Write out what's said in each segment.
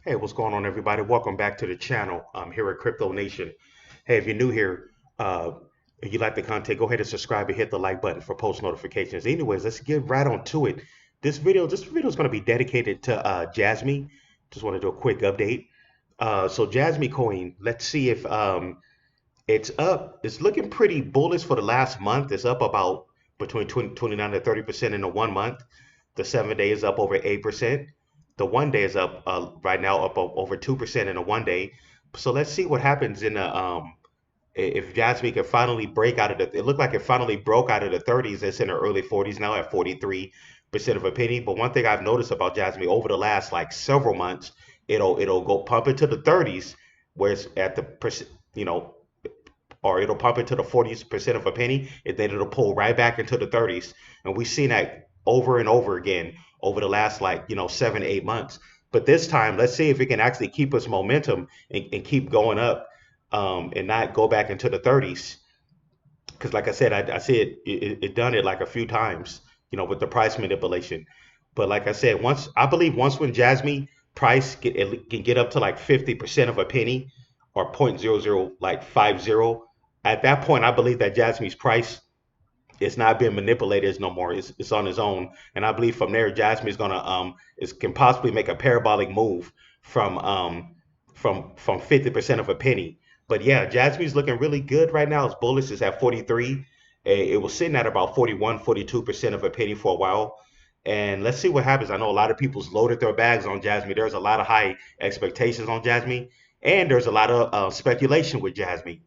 Hey, what's going on, everybody? Welcome back to the channel. I'm here at Crypto Nation. Hey, if you're new here, if you like the content, go ahead and subscribe and hit the like button for post notifications. Anyways, let's get right on to it. This video is going to be dedicated to Jasmy. Just want to do a quick update. So Jasmy coin, let's see if it's up. It's looking pretty bullish for the last month. It's up about between 29 to 30% in the 1 month. The 7 day is up over 8%. The 1 day is up right now up over 2% in a 1 day. So let's see what happens in the if Jasmine can finally break out of the. It looked like it finally broke out of the 30s. It's in the early 40s now at 43% of a penny. But one thing I've noticed about Jasmine over the last like several months, it'll go pump into the 30s, where it's at the you know or it'll pump into the 40% of a penny, and then it'll pull right back into the 30s. And we've seen that over and over again over the last, like, 7, 8 months. But this time, let's see if it can actually keep its momentum and keep going up, and not go back into the 30s. Because, like I said, I see it done it like a few times, with the price manipulation. But like I said, I believe once when Jasmine price can get up to like 50% of a penny or point zero zero like 50, at that point I believe that Jasmine's price is not being manipulated no more. It's on its own. And I believe from there Jasmine's gonna can possibly make a parabolic move from 50% of a penny. But yeah, Jasmine's looking really good right now. It's bullish. It's at 43. It was sitting at about 41, 42% of a penny for a while. And let's see what happens. I know a lot of people's loaded their bags on Jasmine. There's a lot of high expectations on Jasmine, and there's a lot of speculation with Jasmine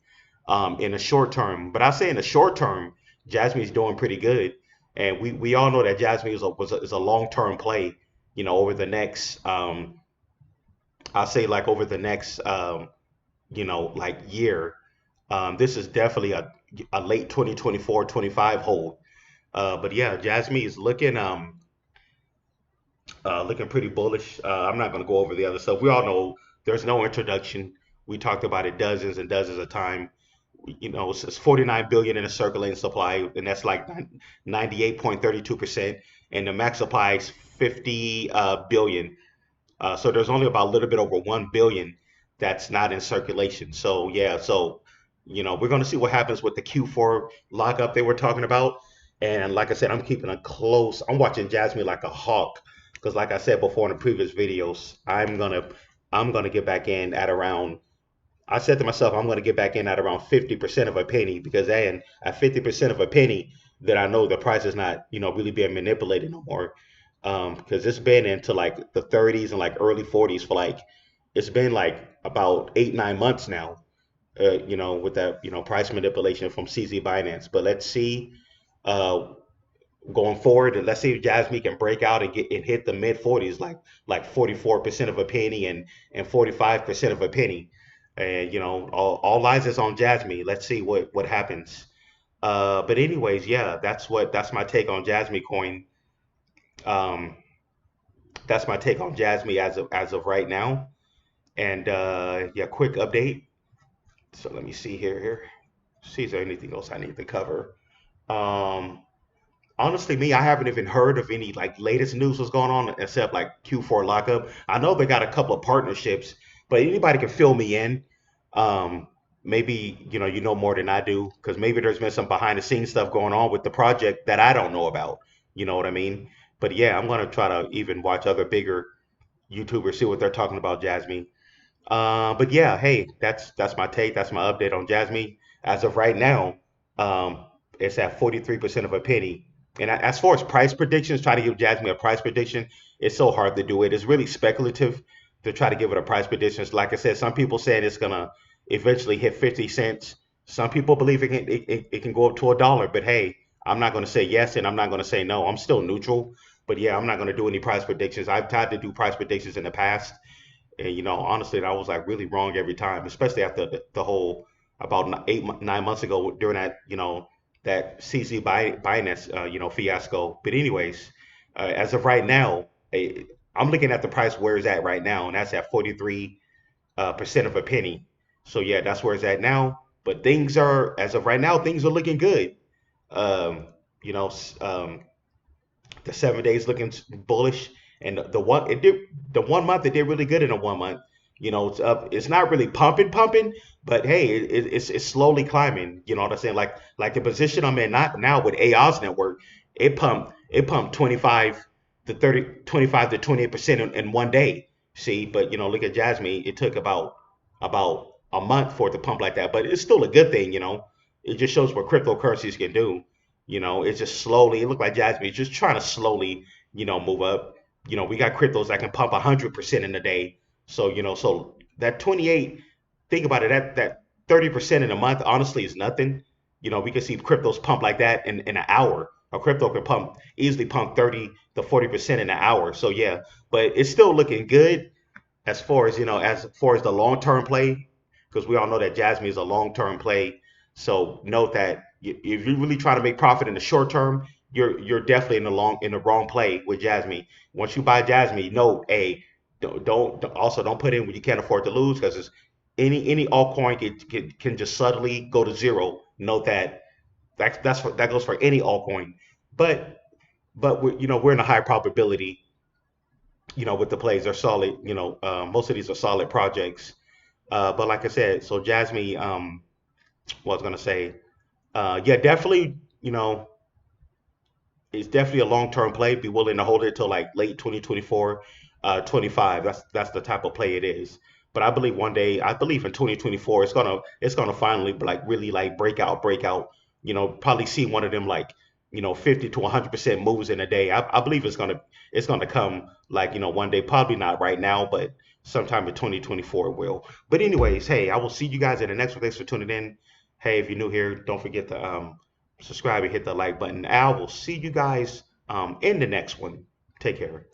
in the short term. But I say in the short term, Jasmine's doing pretty good, and we all know that Jasmine is a long term play. Over the next I'll say like over the next like year. This is definitely a late 2024 25 hold. But yeah, Jasmine is looking pretty bullish. I'm not going to go over the other stuff. We all know there's no introduction. We talked about it dozens and dozens of time. It's 49 billion in a circulating supply, and that's like 98.32%. And the max supply is 50 billion. So there's only about a little bit over 1 billion that's not in circulation. So yeah, we're going to see what happens with the Q4 lockup they were talking about. And like I said, I'm watching Jasmine like a hawk, because like I said before in the previous videos, I'm gonna get back in at around. I said to myself, I'm gonna get back in at around 50% of a penny, because then at 50% of a penny, then I know the price is not, really being manipulated no more. Because it's been into like the 30s and like early 40s for like it's been like about 8, 9 months now, with that, price manipulation from CZ Binance. But let's see, uh, going forward, and let's see if Jasmine can break out and get and hit the mid 40s, like 44% of a penny and 45% of a penny. And all eyes is on Jasmine. Let's see what happens. But anyways, yeah, that's my take on Jasmine coin. Um, that's my take on Jasmine as of right now. And yeah, quick update. So let me see here. See if there's anything else I need to cover. Um, Honestly, me, I haven't even heard of any like latest news what's going on except like Q4 lockup. I know they got a couple of partnerships, but anybody can fill me in. Um, Maybe you know more than I do, because maybe there's been some behind the scenes stuff going on with the project that I don't know about. You know what I mean? But yeah, I'm gonna try to even watch other bigger YouTubers, see what they're talking about Jasmine. But yeah, hey, that's my take. That's my update on Jasmine. As of right now, it's at 43% of a penny. And as far as price predictions, try to give Jasmine a price prediction. It's so hard to do it. It's really speculative to try to give it a price prediction. Like I said, some people said it's gonna eventually hit 50 cents. Some people believe it can go up to $1. But hey, I'm not gonna say yes and I'm not gonna say no. I'm still neutral. But yeah, I'm not gonna do any price predictions. I've tried to do price predictions in the past, and honestly, I was like really wrong every time, especially after the whole about 8, 9 months ago during that that CZ Binance fiasco. But anyways, as of right now, I'm looking at the price where it's at right now, and that's at 43% of a penny. So yeah, that's where it's at now. But things are, as of right now, things are looking good. Um, you know, s- um, the 7 days looking bullish, And the 1 month it did really good in the 1 month. It's up. It's not really pumping, but hey, it's slowly climbing. You know what I'm saying? Like the position I'm in not now with AI's network, it pumped 25 to 28% in 1 day. See, but look at Jasmy. It took about a month for it to pump like that, but it's still a good thing. It just shows what cryptocurrencies can do. It's just slowly. It looked like Jasmy is just trying to slowly, move up. We got cryptos that can pump 100% in a day. So so that 28, think about it. That 30% in a month, honestly, is nothing. We can see cryptos pump like that in an hour. A crypto can easily pump 30 to 40% in an hour. So yeah, but it's still looking good as far as the long term play, because we all know that Jasmine is a long term play. So note that if you really try to make profit in the short term, you're definitely in the wrong play with Jasmine. Once you buy Jasmine, note a also don't put in when you can't afford to lose, because it's any altcoin can just suddenly go to zero. Note that goes for any altcoin, but we're in a high probability, with the plays. They're solid. Most of these are solid projects. But like I said, so Jasmine, what I was gonna say, yeah, definitely, it's definitely a long-term play. Be willing to hold it till like late 2024, 25. That's the type of play it is. But I believe one day, I believe in 2024, it's gonna finally like really like break out. Probably see one of them like 50 to 100% moves in a day. I believe it's gonna come like one day. Probably not right now, but sometime in 2024 it will. But anyways, hey, I will see you guys in the next one. Thanks for tuning in. Hey, if you're new here, don't forget to subscribe and hit the like button. I will see you guys in the next one. Take care.